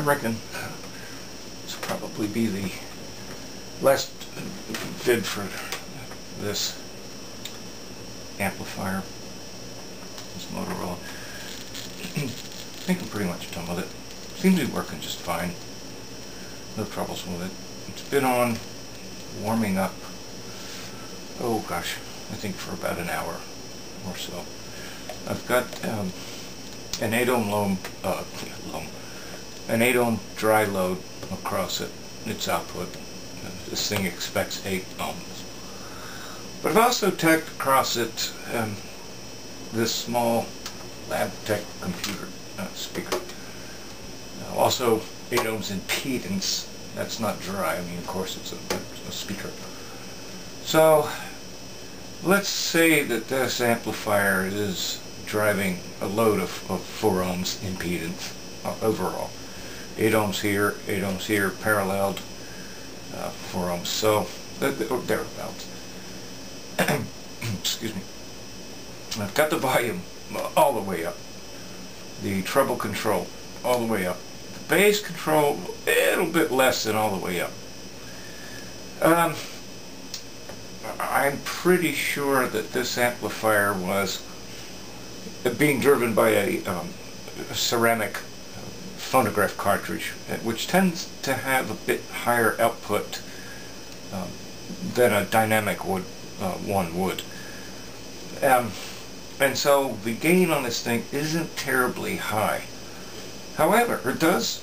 reckon this will probably be the last vid for this amplifier, this Motorola. I think I'm pretty much done with it. Seems to be working just fine. No troubles with it. It's been on, warming up, oh gosh, I think for about an hour or so. I've got an 8 ohm an 8 ohm dry load across its output. This thing expects 8 ohms. But I've also tacked across it this small LabTech computer speaker. Also 8 ohms impedance. That's not dry. I mean, of course, it's a speaker. So let's say that this amplifier is driving a load of 4 ohms impedance overall. 8 ohms here, 8 ohms here, paralleled 4 ohms. So thereabouts. Excuse me. I've got the volume all the way up. The treble control all the way up. The bass control a little bit less than all the way up. I'm pretty sure that this amplifier was being driven by a ceramic phonograph cartridge, which tends to have a bit higher output than a dynamic one would. And so the gain on this thing isn't terribly high. However, it does,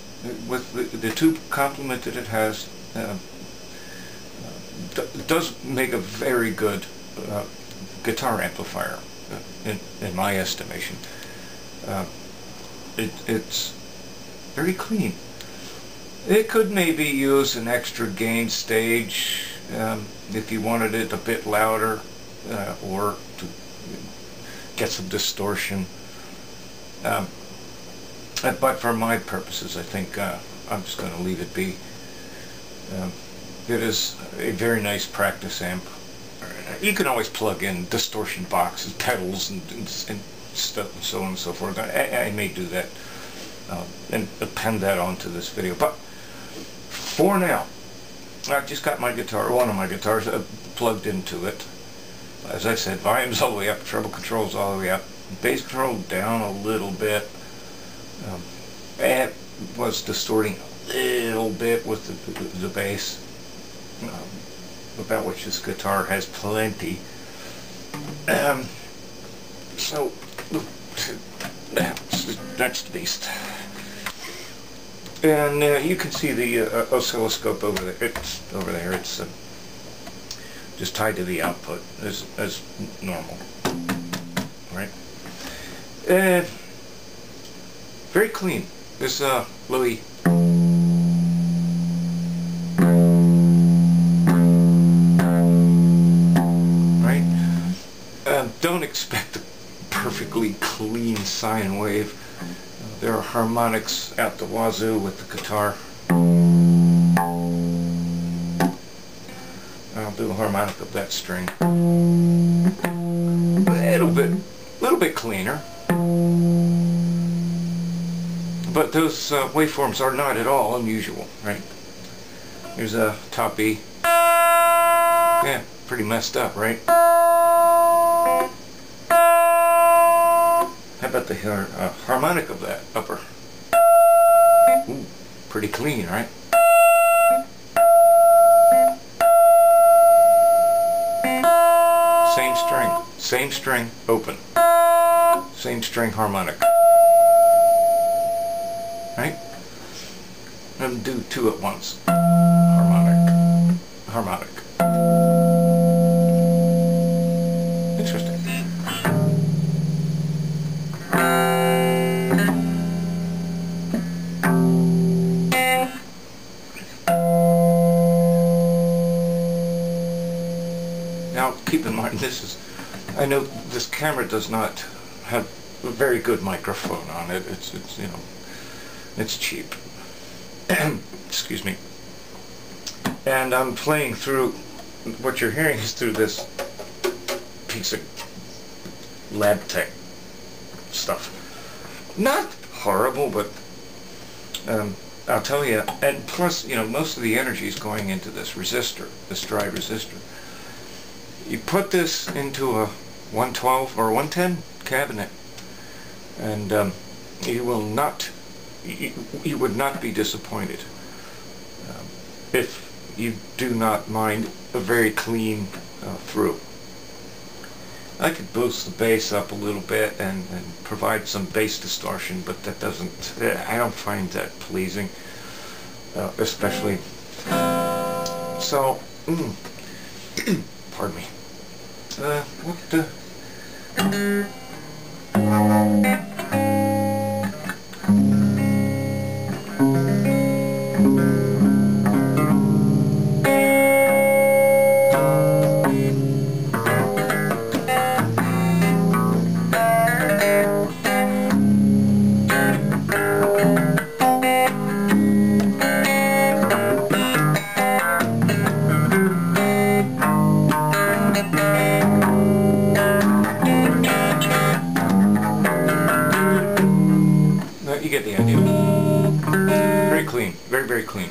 with the tube complement that it has, it does make a very good guitar amplifier, in my estimation. It's very clean. It could maybe use an extra gain stage if you wanted it a bit louder, or to get some distortion. But for my purposes, I think I'm just going to leave it be. It is a very nice practice amp. You can always plug in distortion boxes, pedals, and stuff, and so on and so forth. I may do that and append that onto this video. But for now, I've just got my guitar, one of my guitars, plugged into it. As I said, volume's all the way up, treble control's all the way up, bass control down a little bit. It was distorting a little bit with the bass, about which this guitar has plenty. So that's the beast. And you can see the oscilloscope over there. It's over there. It's just tied to the output as normal, right? Very clean. This Louis. Don't expect a perfectly clean sine wave. There are harmonics out the wazoo with the guitar. I'll do a harmonic of that string. A little bit cleaner. But those waveforms are not at all unusual, right? Here's a top E. Yeah, pretty messed up, right? How about the harmonic of that upper? Ooh, pretty clean, right? Same string, open. Same string, harmonic. Right? Let them do two at once. Harmonic. Harmonic. Interesting. Now, keep in mind, I know this camera does not have a very good microphone on it. It's you know, it's cheap. Excuse me. And I'm playing through, what you're hearing is through this piece of LabTech stuff. Not horrible, but I'll tell you, and plus, you know, most of the energy is going into this resistor, this dry resistor. You put this into a 112 or 110 cabinet, and you will not, you would not be disappointed if you do not mind a very clean through. I could boost the bass up a little bit and provide some bass distortion, but that doesn't, I don't find that pleasing, especially, so, pardon me, what you get the idea. Very clean. Very, very clean.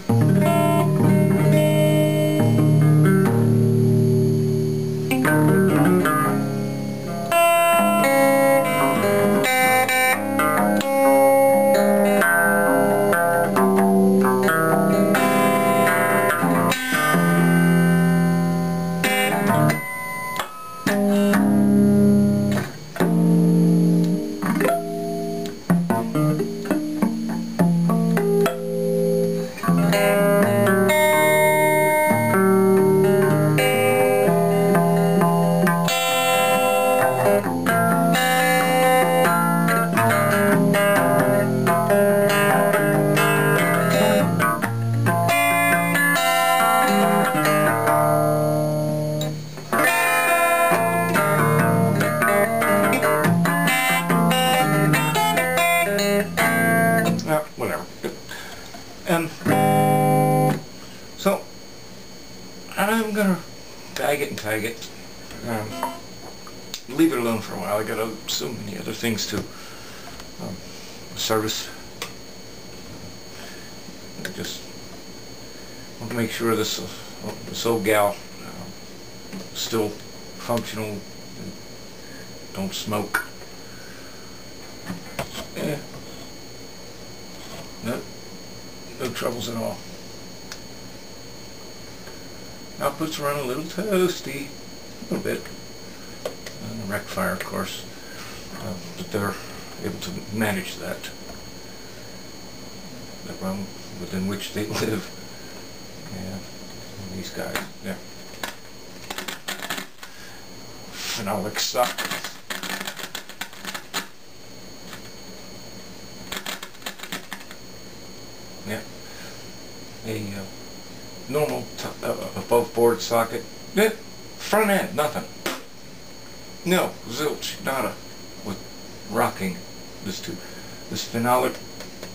Whatever. So I'm gonna bag it and tag it. Leave it alone for a while. I got so many other things to service. I just want to make sure this old gal still functional and don't smoke. Yeah. No troubles at all. Outputs run a little toasty, a little bit. And the rectifier, of course, but they're able to manage that. The realm within which they live. Yeah, these guys. Yeah. Phenolic sockets. Yeah, a normal above board socket. Yeah. Front end, nothing. No, zilch, nada. With rocking this phenolic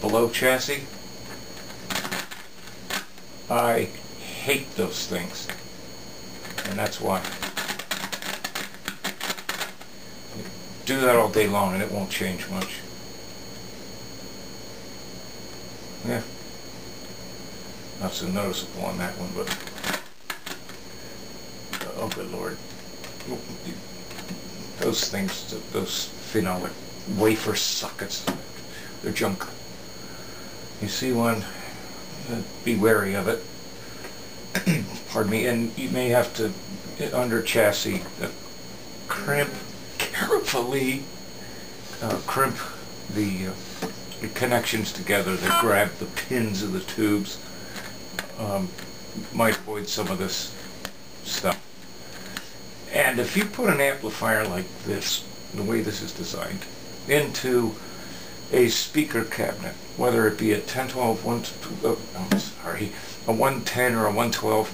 below chassis. I hate those things, and that's why. Do that all day long, and it won't change much. Yeah. Not so noticeable on that one, but oh good lord, those things, those phenolic wafer sockets, they're junk. You see one, be wary of it. Pardon me, and you may have to, under chassis, crimp carefully, crimp the connections together that grab the pins of the tubes. Might avoid some of this stuff. And if you put an amplifier like this, the way this is designed, into a speaker cabinet, whether it be a 1012, a 110 or a 112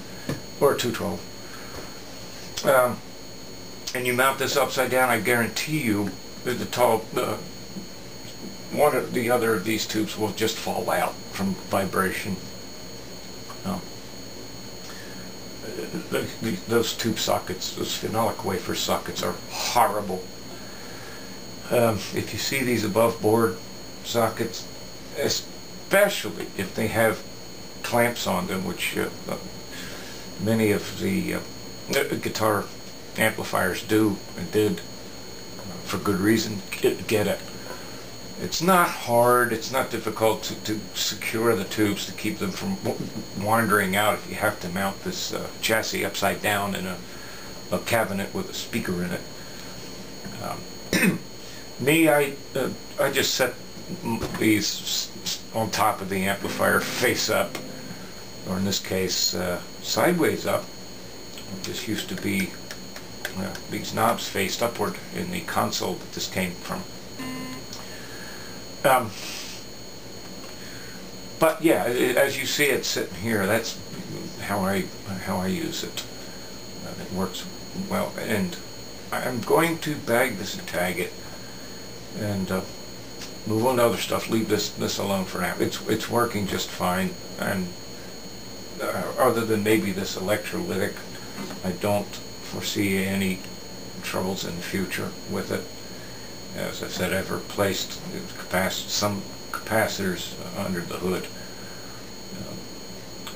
or a 212, and you mount this upside down, I guarantee you that one or the other of these tubes will just fall out from vibration. Those tube sockets, those phenolic wafer sockets, are horrible. If you see these above board sockets, especially if they have clamps on them, which many of the guitar amplifiers do and did, for good reason, get it. It's not hard, it's not difficult to secure the tubes to keep them from wandering out if you have to mount this chassis upside down in a cabinet with a speaker in it. Me, I just set these on top of the amplifier face up, or in this case sideways up. This used to be these knobs faced upward in the console that this came from. But yeah, as you see it sitting here, that's how I use it. It works well, and I'm going to bag this and tag it, and move on to other stuff. Leave this alone for now. It's working just fine, and other than maybe this electrolytic, I don't foresee any troubles in the future with it. As I said, I've replaced some capacitors under the hood.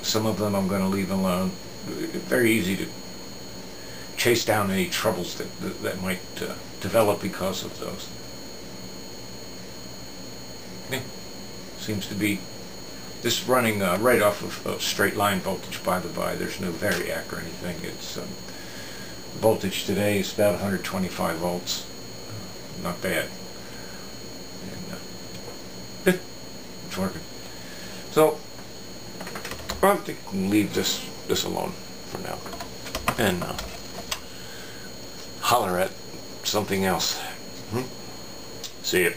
Some of them I'm going to leave alone. Very easy to chase down any troubles that might develop because of those. Yeah. Seems to be this running right off of straight line voltage, by the by. There's no variac or anything. It's voltage today is about 125 volts. Not bad. And it's working. So I think we'll leave this alone for now, and holler at something else. See ya.